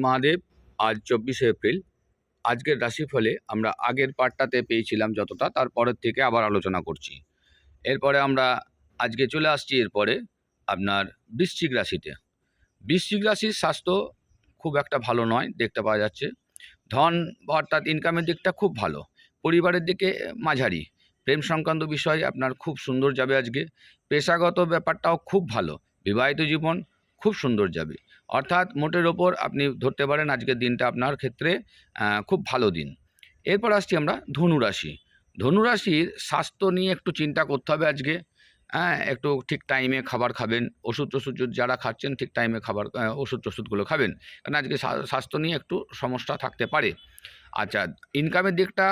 মহাদেব। আজ 24শে এপ্রিল। আজকের রাশিফলে আমরা আগের পার্টটাতে পেয়েছিলাম যতটা, তারপরের থেকে আবার আলোচনা করছি। এরপরে আমরা আজকে চলে আসছি এরপরে আপনার বৃশ্চিক রাশিতে। বৃশ্চিক রাশির স্বাস্থ্য খুব একটা ভালো নয় দেখতে পাওয়া যাচ্ছে। ধন অর্থাৎ ইনকামের দিকটা খুব ভালো, পরিবারের দিকে মাঝারি। প্রেম সংক্রান্ত বিষয় আপনার খুব সুন্দর যাবে আজকে। পেশাগত ব্যাপারটাও খুব ভালো, বিবাহিত জীবন খুব সুন্দর যাবে। অর্থাৎ মোটের ওপর আপনি ধরতে পারেন আজকের দিনটা আপনার ক্ষেত্রে খুব ভালো দিন। এরপর আসছি আমরা ধনুরাশি। ধনুরাশির স্বাস্থ্য নিয়ে একটু চিন্তা করতে হবে আজকে। একটু ঠিক টাইমে খাবার খাবেন, ওষুধ টষুধ যারা খাচ্ছেন ঠিক টাইমে খাবার ওষুধ টষুধগুলো খাবেন, কারণ আজকে স্বাস্থ্য নিয়ে একটু সমস্যা থাকতে পারে। আচ্ছা, ইনকামের দিকটা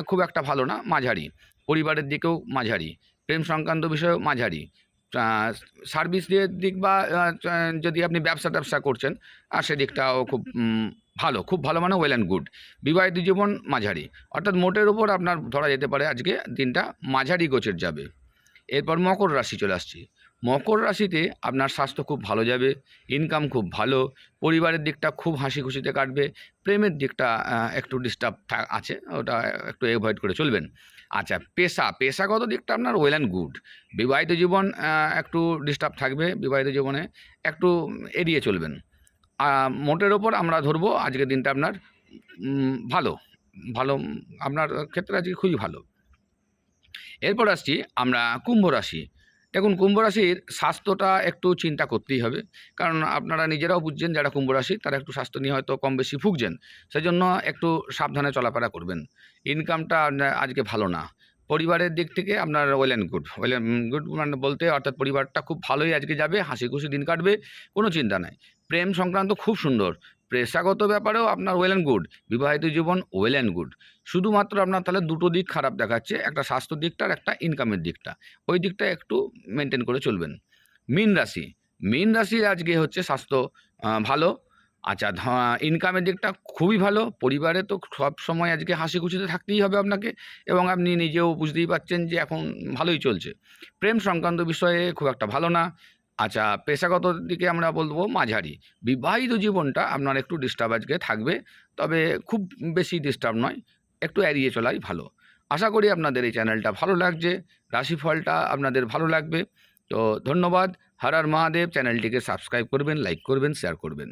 খুব একটা ভালো না, মাঝারি। পরিবারের দিকেও মাঝারি, প্রেম সংক্রান্ত বিষয়েও মাঝারি। সার্ভিসের দিক বা যদি আপনি ব্যবসা ট্যাবসা করছেন সেদিকটাও খুব ভালো, খুব ভালো মানে ওয়েল অ্যান্ড গুড। বিবাহিত জীবন মাঝারি, অর্থাৎ মোটের ওপর আপনার ধরা যেতে পারে আজকে দিনটা মাঝারি গোছের যাবে। এরপর মকর রাশি চলে আসছি। মকর রাশিতে আপনার স্বাস্থ্য খুব ভালো যাবে, ইনকাম খুব ভালো, পরিবারের দিকটা খুব হাসি খুশিতে কাটবে। প্রেমের দিকটা একটু ডিস্টার্ব আছে, ওটা একটু অ্যাভয়েড করে চলবেন। আচ্ছা, পেশাগত দিকটা আপনার ওয়েল অ্যান্ড গুড। বিবাহিত জীবন একটু ডিস্টার্ব থাকবে, বিবাহিত জীবনে একটু এড়িয়ে চলবেন। মোটের ওপর আমরা ধরবো আজকের দিনটা আপনার ভালো ভালো, আপনার ক্ষেত্রে আজকে খুবই ভালো। এরপর আসছি আমরা কুম্ভ রাশি। দেখুন, কুম্ভ রাশির স্বাস্থ্যটা একটু চিন্তা করতেই হবে, কারণ আপনারা নিজেরাও বুঝছেন যারা কুম্ভ রাশি তারা একটু স্বাস্থ্য নিয়ে হয়তো কম বেশি ভুগছেন, সেজন্য একটু সাবধানে চলাফেরা করবেন। ইনকামটা আজকে ভালো না। পরিবারের দিক থেকে আপনার ওয়েল অ্যান্ড গুড মানে বলতে অর্থাৎ পরিবারটা খুব ভালোই আজকে যাবে, হাসি খুশি দিন কাটবে, কোনো চিন্তা নাই। প্রেম সংক্রান্ত খুব সুন্দর, পেশাগত ব্যাপারেও আপনার ওয়েল অ্যান্ড গুড, বিবাহিত জীবন ওয়েল অ্যান্ড গুড। শুধুমাত্র আপনার তাহলে দুটো দিক খারাপ দেখাচ্ছে, একটা স্বাস্থ্য দিকটা আর একটা ইনকামের দিকটা, ওই দিকটা একটু মেনটেন করে চলবেন। মীন রাশি আজকে হচ্ছে স্বাস্থ্য ভালো। আচ্ছা, ইনকামের দিকটা খুবই ভালো, পরিবারে তো সব সময় আজকে হাসি খুশিতে থাকতেই হবে আপনাকে, এবং আপনি নিজেও বুঝতেই পারছেন যে এখন ভালোই চলছে। প্রেম সংক্রান্ত বিষয়ে খুব একটা ভালো না। আচ্ছা, পেশাগত দিকে আমরা বলবো মাঝারি। বিবাহিত জীবনটা আপনার একটু ডিস্টার্ব আজকে থাকবে, তবে খুব বেশি ডিস্টার্ব নয়, একটু এড়িয়ে চলাই ভালো। আশা করি আপনাদের এই চ্যানেলটা ভালো লাগছে, রাশিফলটা আপনাদের ভালো লাগবে। তো ধন্যবাদ। হর হর মহাদেব। চ্যানেলটিকে সাবস্ক্রাইব করবেন, লাইক করবেন, শেয়ার করবেন।